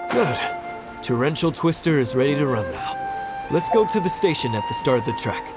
Good. Torrential Twister is ready to run now. Let's go to the station at the start of the track.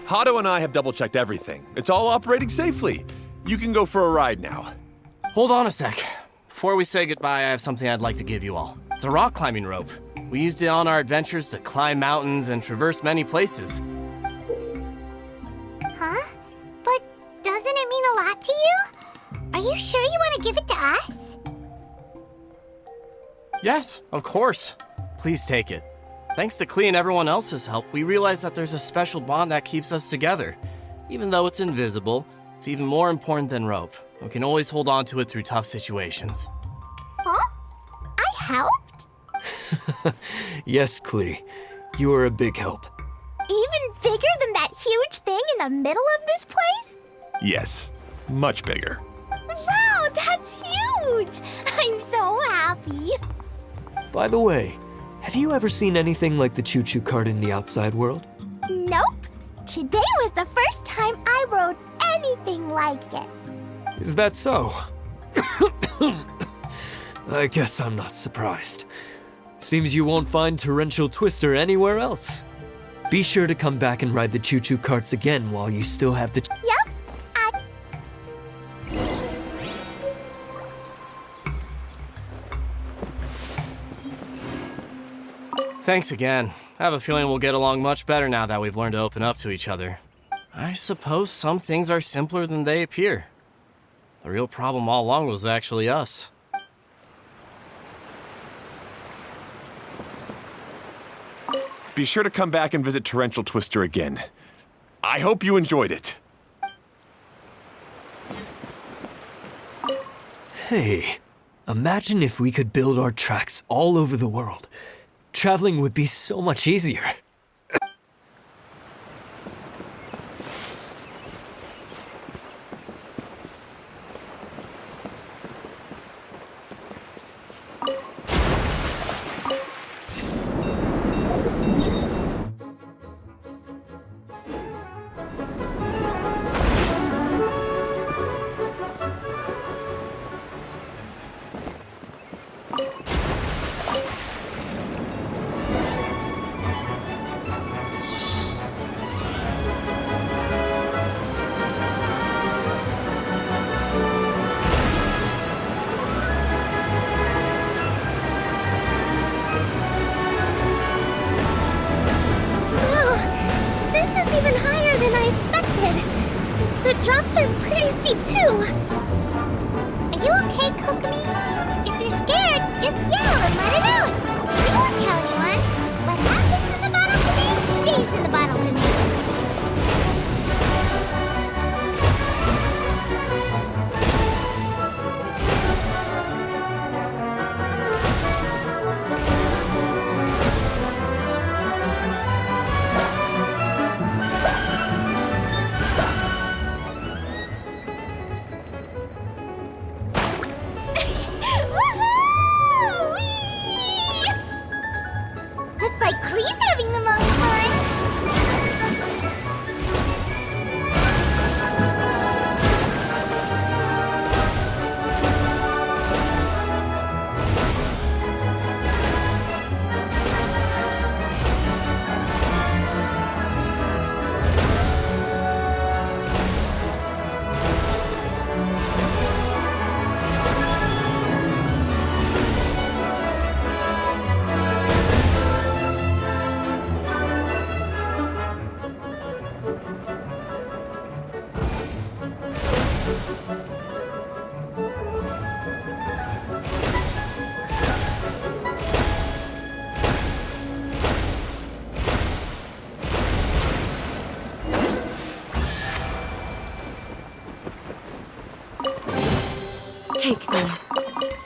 Hato and I have double-checked everything. It's all operating safely. You can go for a ride now. Hold on a sec. Before we say goodbye, I have something I'd like to give you all. It's a rock climbing rope. We used it on our adventures to climb mountains and traverse many places. Huh? But doesn't it mean a lot to you? Are you sure you want to give it to us? Yes, of course. Please take it. Thanks to Klee and everyone else's help, we realized that there's a special bond that keeps us together. Even though it's invisible, it's even more important than rope. We can always hold on to it through tough situations. Huh? I helped? Yes, Klee. You are a big help. Even bigger than that huge thing in the middle of this place? Yes, much bigger. Wow, that's huge! I'm so happy. By the way, have you ever seen anything like the choo-choo cart in the outside world? Nope. Today was the first time I rode anything like it. Is that so? I guess I'm not surprised. Seems you won't find Torrential Twister anywhere else. Be sure to come back and ride the choo-choo carts again while you still have the... Yep. Thanks again. I have a feeling we'll get along much better now that we've learned to open up to each other. I suppose some things are simpler than they appear. The real problem all along was actually us. Be sure to come back and visit Torrential Twister again. I hope you enjoyed it. Hey, imagine if we could build our tracks all over the world. Traveling would be so much easier.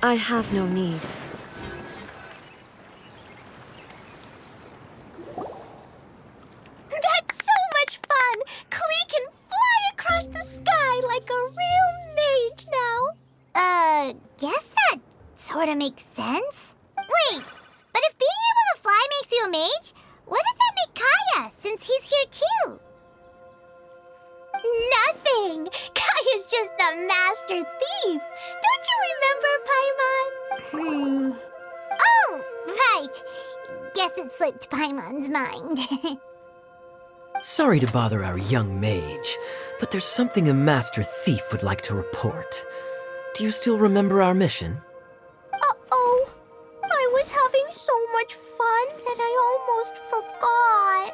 I have no need. That's so much fun! Klee can fly across the sky like a real mage now. Guess that sort of makes sense. Wait, but if being able to fly makes you a mage, what does that make Kaya, since he's here too? Nothing! Kaya's just the master thief! Don't you remember, Paimon? Oh, right! Guess it slipped Paimon's mind. Sorry to bother our young mage, but there's something a master thief would like to report. Do you still remember our mission? Uh-oh. I was having so much fun that I almost forgot.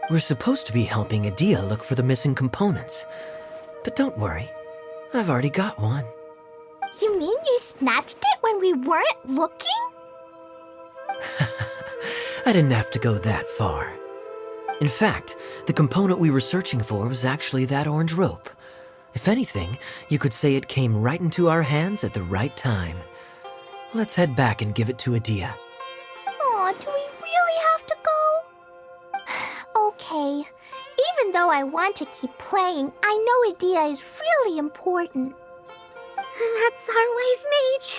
We're supposed to be helping Adia look for the missing components. But don't worry, I've already got one. You mean you snatched it when we weren't looking? I didn't have to go that far. In fact, the component we were searching for was actually that orange rope. If anything, you could say it came right into our hands at the right time. Let's head back and give it to Adia. Aw, do we really have to go? Okay. Even though I want to keep playing, I know Adia is really important. That's our wise mage.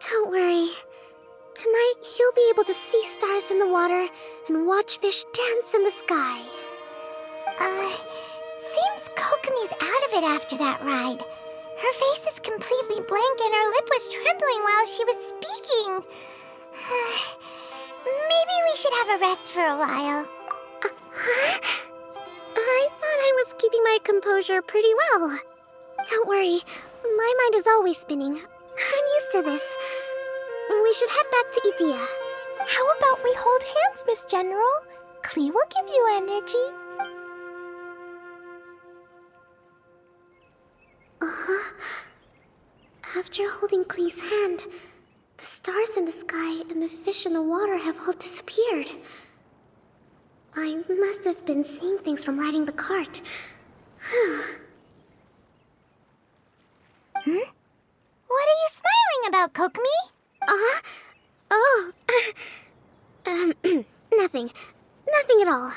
Don't worry. Tonight, he'll be able to see stars in the water and watch fish dance in the sky. Seems Kokomi's out of it after that ride. Her face is completely blank and her lip was trembling while she was speaking. Maybe we should have a rest for a while. I thought I was keeping my composure pretty well. Don't worry, my mind is always spinning. I'm used to this. We should head back to Idia. How about we hold hands, Miss General? Klee will give you energy. After holding Klee's hand, the stars in the sky and the fish in the water have all disappeared. I must have been seeing things from riding the cart. What are you smiling about, Kokomi? Oh. Nothing. Nothing at all.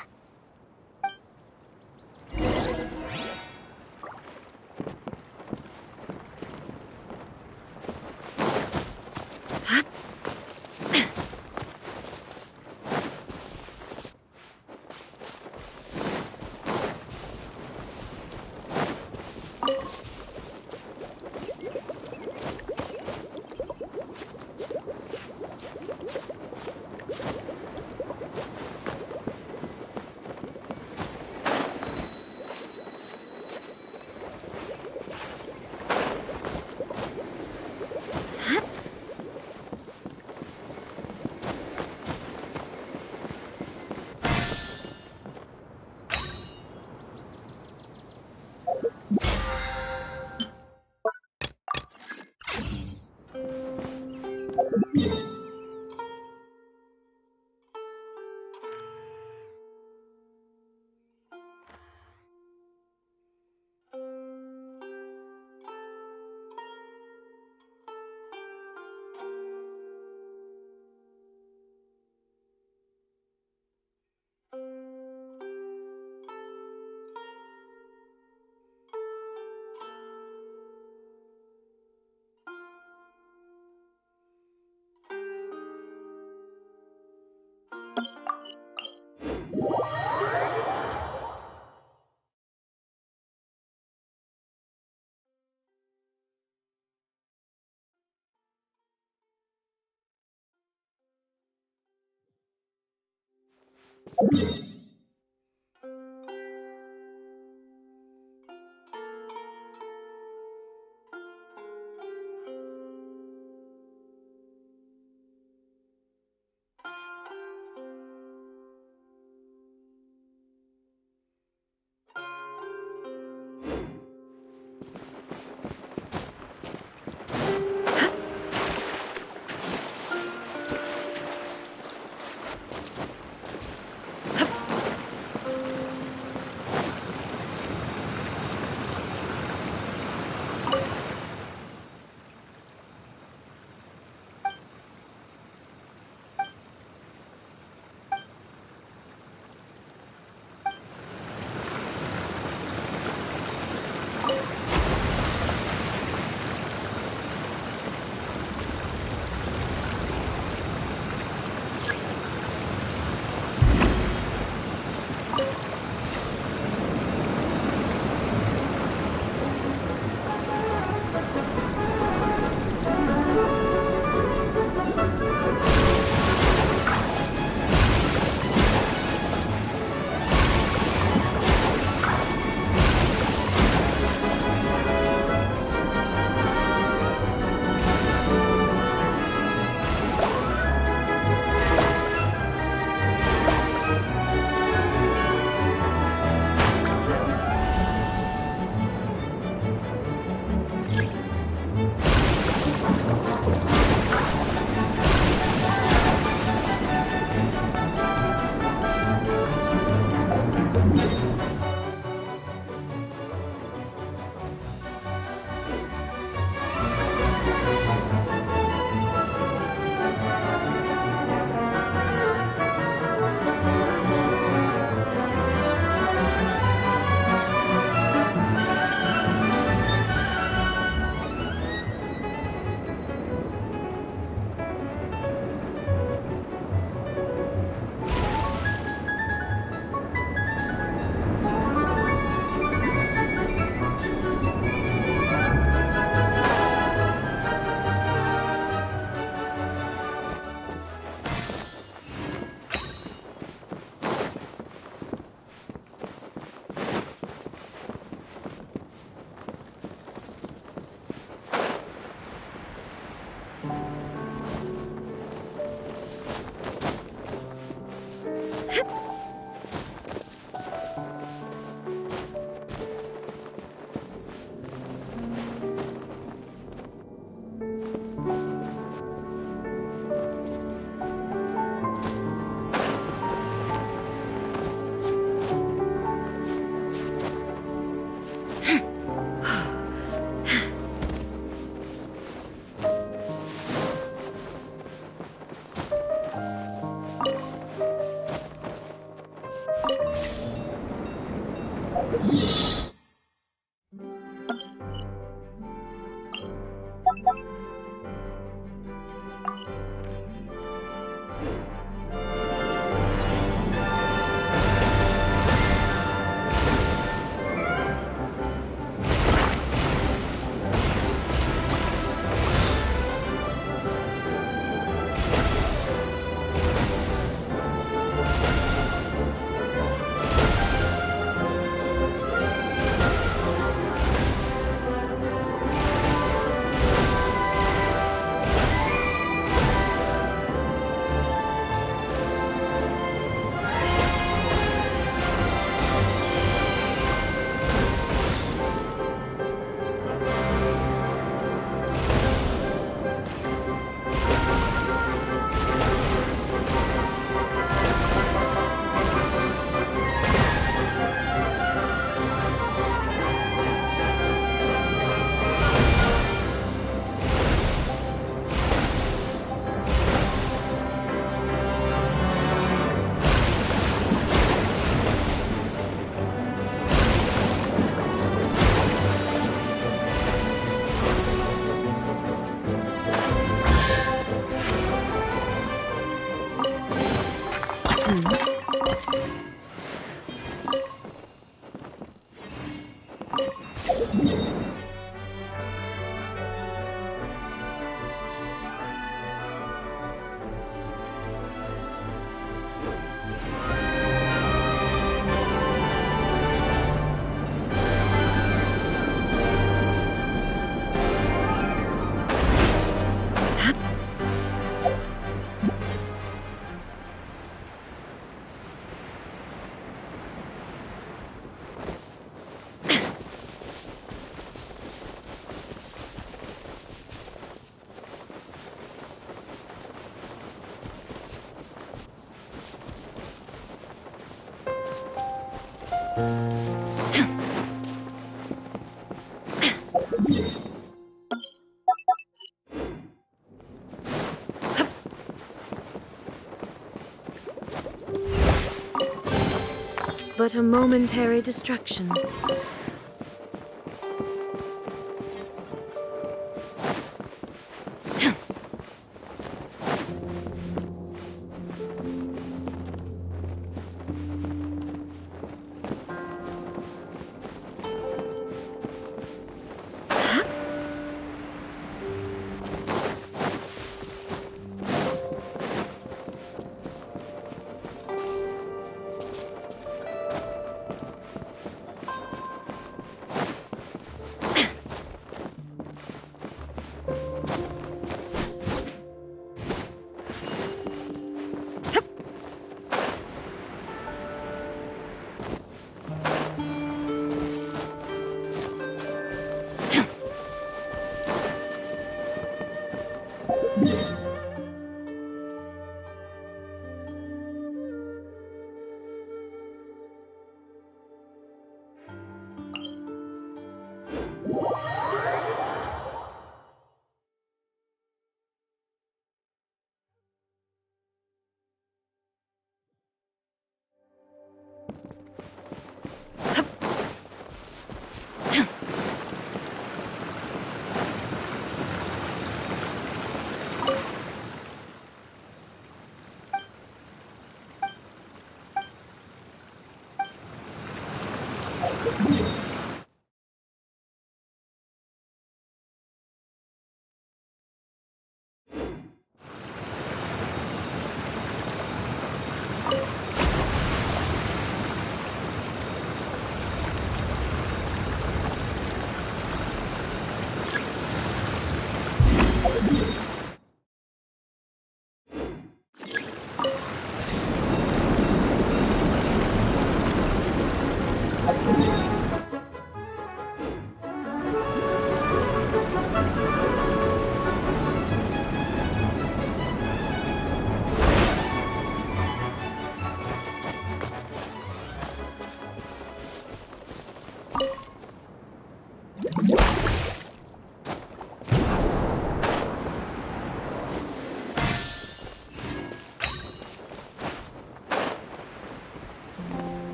But a momentary distraction.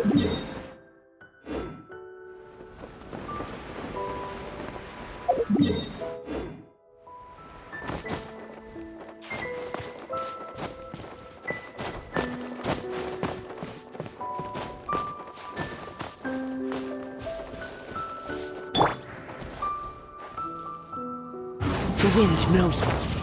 The wind knows me.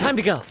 Time to go.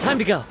Time to go.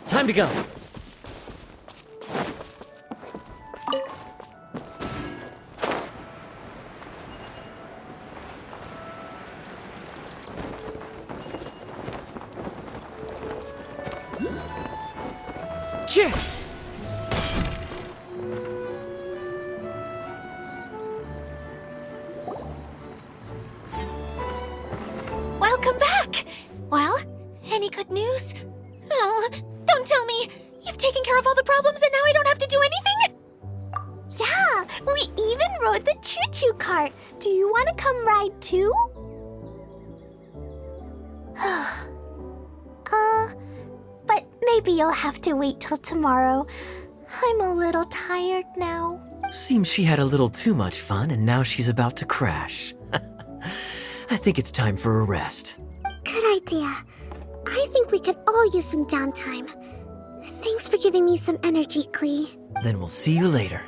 Time to go. Chip! Welcome back! Well, any good news? Oh, don't tell me! You've taken care of all the problems and now I don't have to do anything? Yeah, we even rode the choo-choo cart. Do you want to come ride too? But maybe you'll have to wait till tomorrow. I'm a little tired now. Seems she had a little too much fun and now she's about to crash. I think it's time for a rest. Good idea. I think we could all use some downtime. Thanks for giving me some energy, Klee. Then we'll see you later.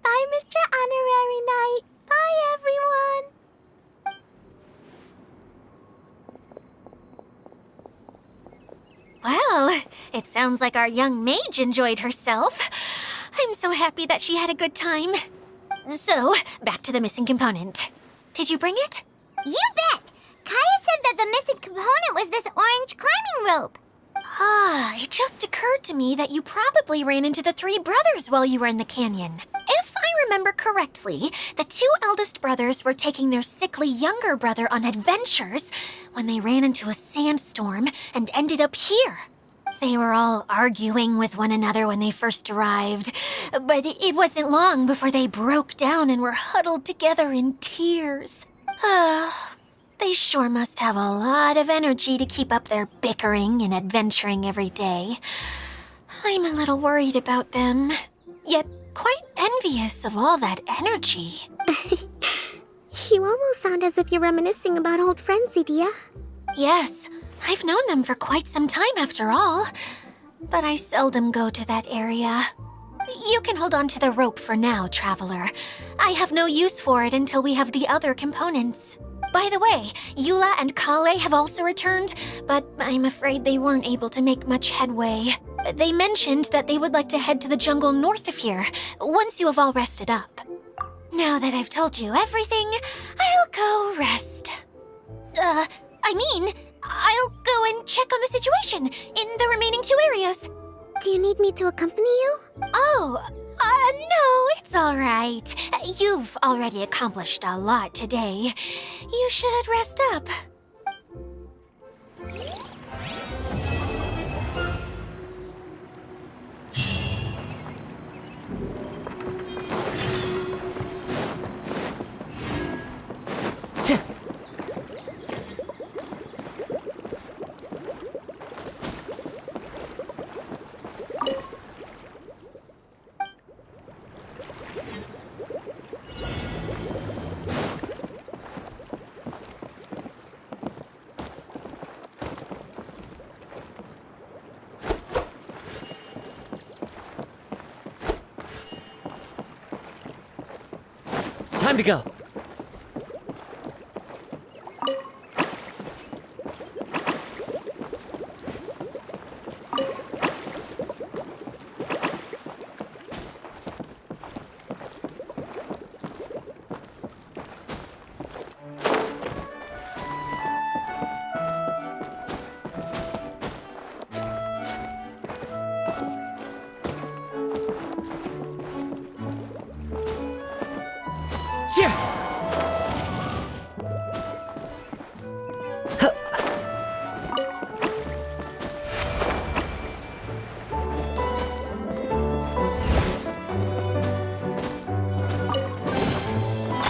Bye, Mr. Honorary Knight. Bye, everyone. Well, it sounds like our young mage enjoyed herself. I'm so happy that she had a good time. So, back to the missing component. Did you bring it? You bet! Kaya said that the missing component was this orange climbing rope. It just occurred to me that you probably ran into the three brothers while you were in the canyon. If I remember correctly, the two eldest brothers were taking their sickly younger brother on adventures when they ran into a sandstorm and ended up here. They were all arguing with one another when they first arrived, but it wasn't long before they broke down and were huddled together in tears. They sure must have a lot of energy to keep up their bickering and adventuring every day. I'm a little worried about them, yet quite envious of all that energy. You almost sound as if you're reminiscing about old friends, Idia. Yes, I've known them for quite some time after all, but I seldom go to that area. You can hold on to the rope for now, Traveler. I have no use for it until we have the other components. By the way, Eula and Kale have also returned, but I'm afraid they weren't able to make much headway. They mentioned that they would like to head to the jungle north of here, once you have all rested up. Now that I've told you everything, I'll go rest. I'll go and check on the situation in the remaining two areas. Do you need me to accompany you? Oh, no, it's all right. You've already accomplished a lot today. You should rest up. Time to go.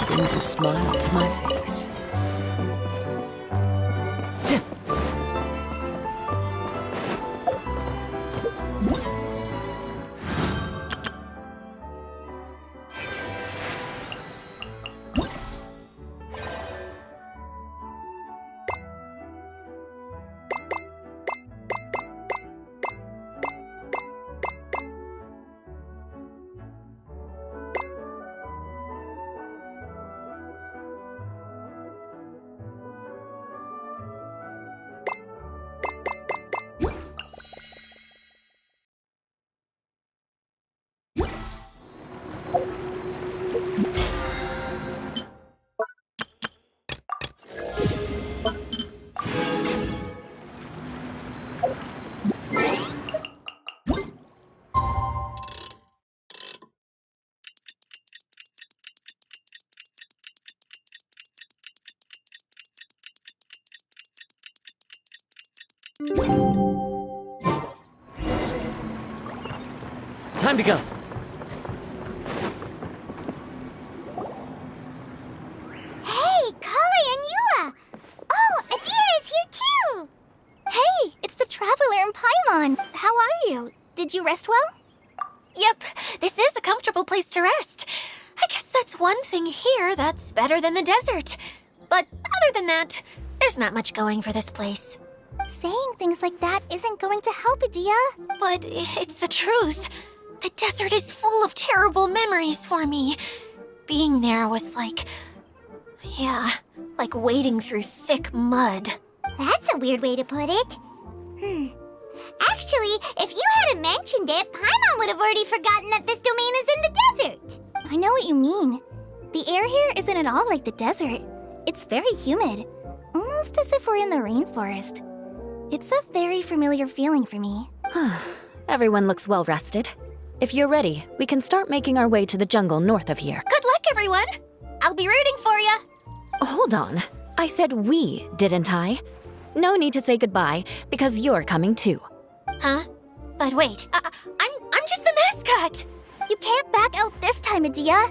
Brings a smile to my face. Time to go. Hey, Kali and Eula! Oh, Adia is here too! Hey, it's the Traveler and Paimon. How are you? Did you rest well? Yep, this is a comfortable place to rest. I guess that's one thing here that's better than the desert. But other than that, there's not much going for this place. Saying things like that isn't going to help, Adia. But it's the truth. The desert is full of terrible memories for me. Being there was like wading through thick mud. That's a weird way to put it. Actually, if you hadn't mentioned it, Paimon would have already forgotten that this domain is in the desert. I know what you mean. The air here isn't at all like the desert. It's very humid, almost as if we're in the rainforest. It's a very familiar feeling for me. Everyone looks well rested. If you're ready, we can start making our way to the jungle north of here. Good luck, everyone! I'll be rooting for you. Hold on. I said we, didn't I? No need to say goodbye, because you're coming too. Huh? But wait, I'm just the mascot. You can't back out this time, Adia.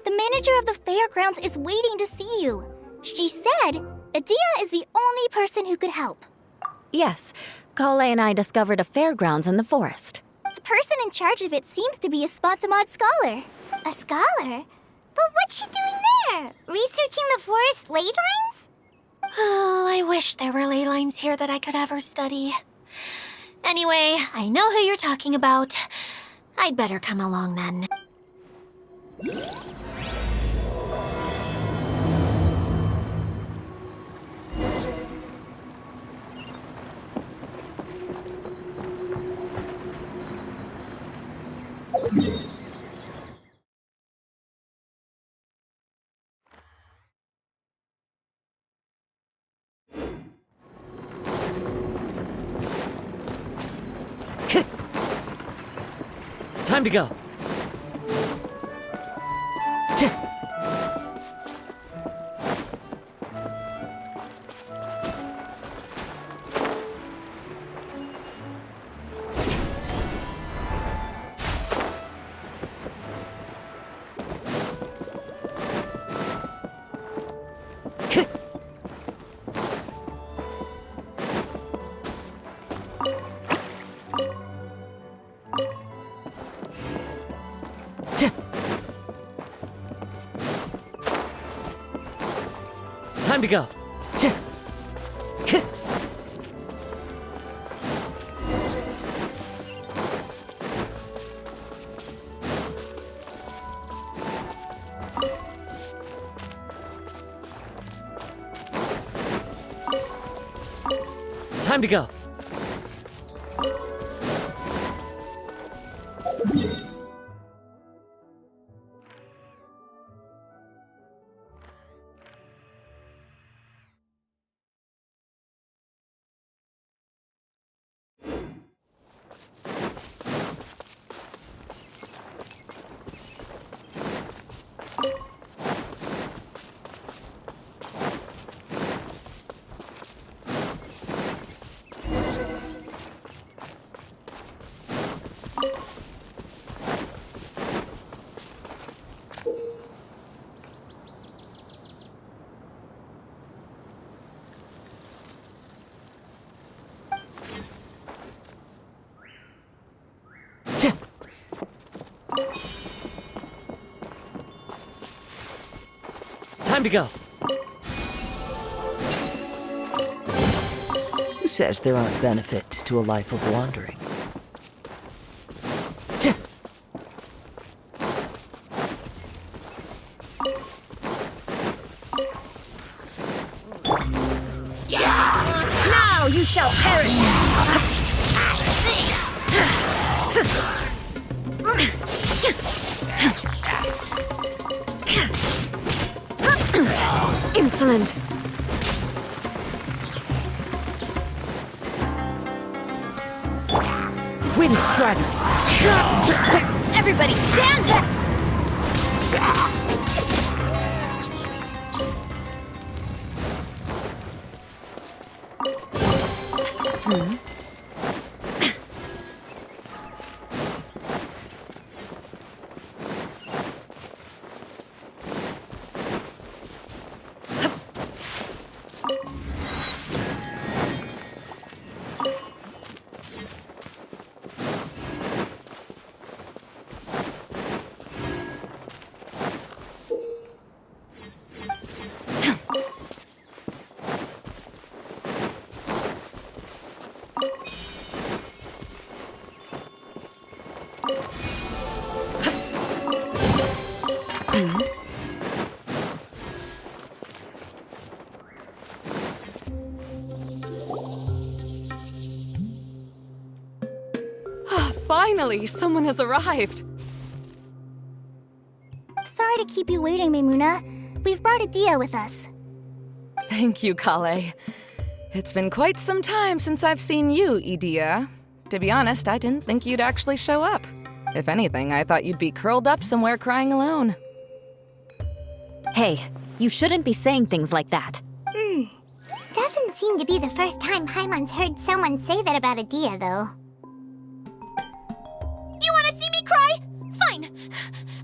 The manager of the fairgrounds is waiting to see you. She said Adia is the only person who could help. Yes, Kale and I discovered a fairgrounds in the forest. The person in charge of it seems to be a Spotamod scholar. A scholar? But what's she doing there? Researching the forest ley lines? Oh, I wish there were ley lines here that I could ever study. Anyway, I know who you're talking about. I'd better come along then. Time to go. Time to go. Time to go. Time to go. Who says there aren't benefits to a life of wandering? Now you shall perish! Insolent! Wind Strider! Everybody stand back! Finally, someone has arrived. Sorry to keep you waiting, Maimuna. We've brought Adia with us. Thank you, Kale. It's been quite some time since I've seen you, Idia. To be honest, I didn't think you'd actually show up. If anything, I thought you'd be curled up somewhere crying alone. Hey, you shouldn't be saying things like that. Doesn't seem to be the first time Paimon's heard someone say that about Adia, though. You want to see me cry? Fine.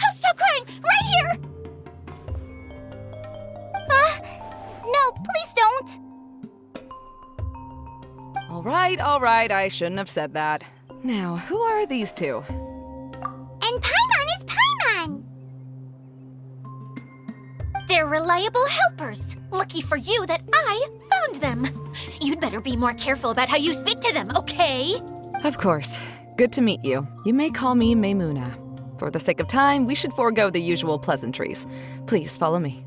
I'll stop crying right here. No, please don't. All right, I shouldn't have said that. Now, who are these two? And Paimon is Paimon! They're reliable helpers. Lucky for you that I found them. You'd better be more careful about how you speak to them, okay? Of course. Good to meet you. You may call me Maimuna. For the sake of time, we should forego the usual pleasantries. Please follow me.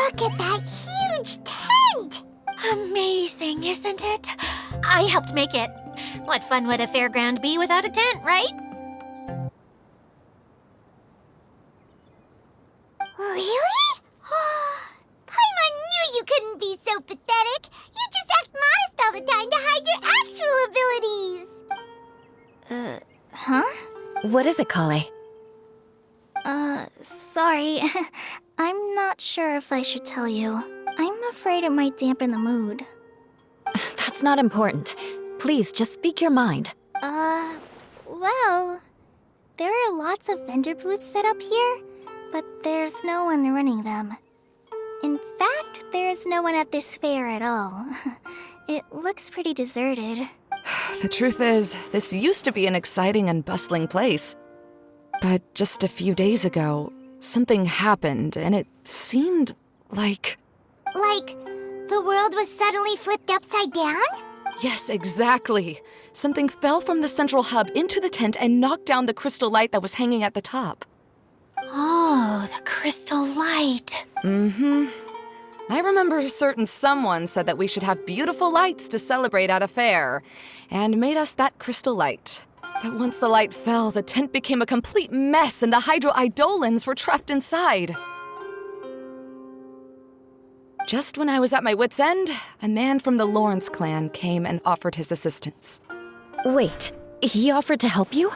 Look at that huge tent! Amazing, isn't it? I helped make it. What fun would a fairground be without a tent, right? Really? Paimon knew you couldn't be so pathetic. You just act modest all the time to hide your actual abilities. Huh? What is it, Kale? Sorry. I'm not sure if I should tell you. I'm afraid it might dampen the mood. That's not important. Please, just speak your mind. Well, there are lots of vendor booths set up here, but there's no one running them. In fact, there's no one at this fair at all. It looks pretty deserted. The truth is, this used to be an exciting and bustling place. But just a few days ago, something happened, and it seemed like... Like, the world was suddenly flipped upside down? Yes, exactly. Something fell from the central hub into the tent and knocked down the crystal light that was hanging at the top. Oh, the crystal light. Mm-hmm. I remember a certain someone said that we should have beautiful lights to celebrate at a fair, and made us that crystal light. But once the light fell, the tent became a complete mess and the Hydro-Eidolons were trapped inside. Just when I was at my wit's end, a man from the Lawrence clan came and offered his assistance. Wait, he offered to help you?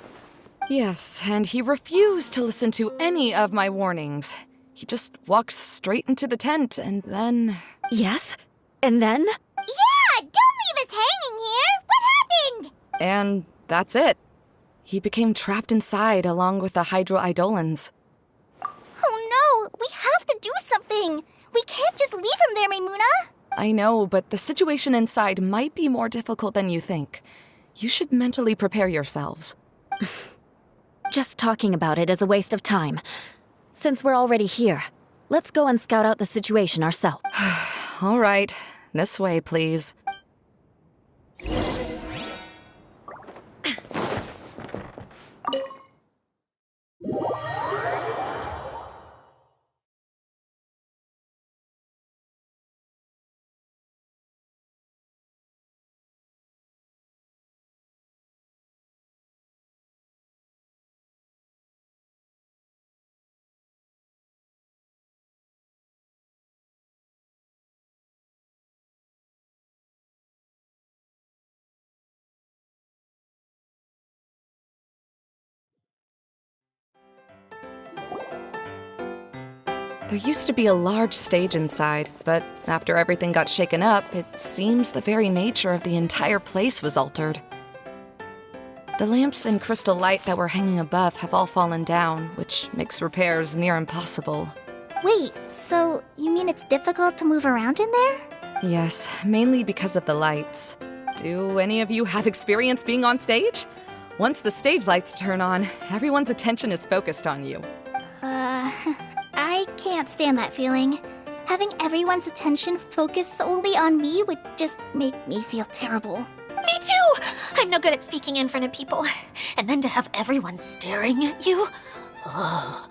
Yes, and he refused to listen to any of my warnings. He just walked straight into the tent, and then... Yes? And then? Yeah! Don't leave us hanging here! What happened? And that's it. He became trapped inside along with the Hydro-Eidolons. Oh no! We have to do something! We can't just leave him there, Maimuna! I know, but the situation inside might be more difficult than you think. You should mentally prepare yourselves. Just talking about it is a waste of time. Since we're already here, let's go and scout out the situation ourselves. All right. This way, please. There used to be a large stage inside, but after everything got shaken up, it seems the very nature of the entire place was altered. The lamps and crystal light that were hanging above have all fallen down, which makes repairs near impossible. Wait, so you mean it's difficult to move around in there? Yes, mainly because of the lights. Do any of you have experience being on stage? Once the stage lights turn on, everyone's attention is focused on you. I can't stand that feeling. Having everyone's attention focused solely on me would just make me feel terrible. Me too! I'm no good at speaking in front of people. And then to have everyone staring at you. Oh,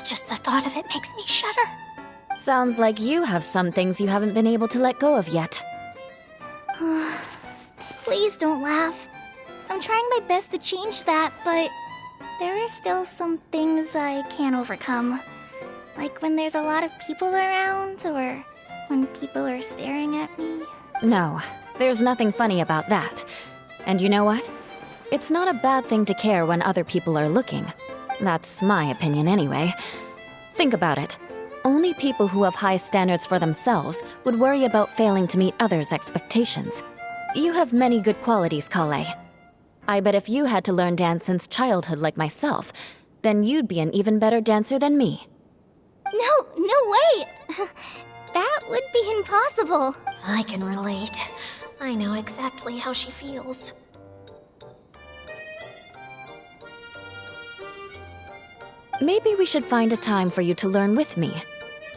just the thought of it makes me shudder. Sounds like you have some things you haven't been able to let go of yet. Please don't laugh. I'm trying my best to change that, but there are still some things I can't overcome. Like when there's a lot of people around, or when people are staring at me. No, there's nothing funny about that. And you know what? It's not a bad thing to care when other people are looking. That's my opinion anyway. Think about it. Only people who have high standards for themselves would worry about failing to meet others' expectations. You have many good qualities, Kale. I bet if you had to learn dance since childhood like myself, then you'd be an even better dancer than me. No way! That would be impossible. I can relate. I know exactly how she feels. Maybe we should find a time for you to learn with me.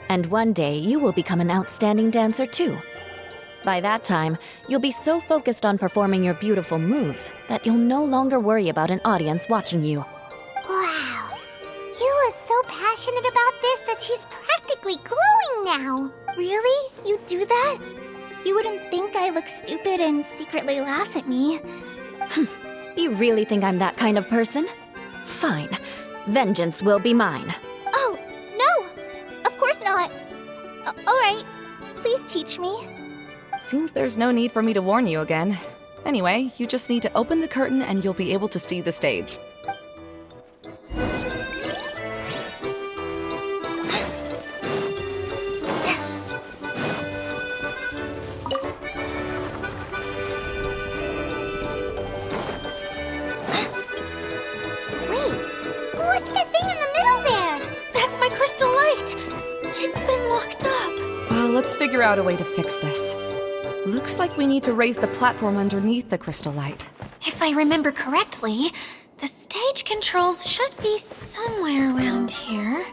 And one day, you will become an outstanding dancer too. By that time, you'll be so focused on performing your beautiful moves that you'll no longer worry about an audience watching you. Wow. Yu is so passionate about this that she's practically glowing now. Really? You do that? You wouldn't think I look stupid and secretly laugh at me. You really think I'm that kind of person? Fine. Vengeance will be mine. Oh, no! Of course not. Alright, please teach me. Seems there's no need for me to warn you again. Anyway, you just need to open the curtain and you'll be able to see the stage. What's that thing in the middle there? That's my crystal light! It's been locked up. Well, let's figure out a way to fix this. Looks like we need to raise the platform underneath the crystal light. If I remember correctly, the stage controls should be somewhere around here.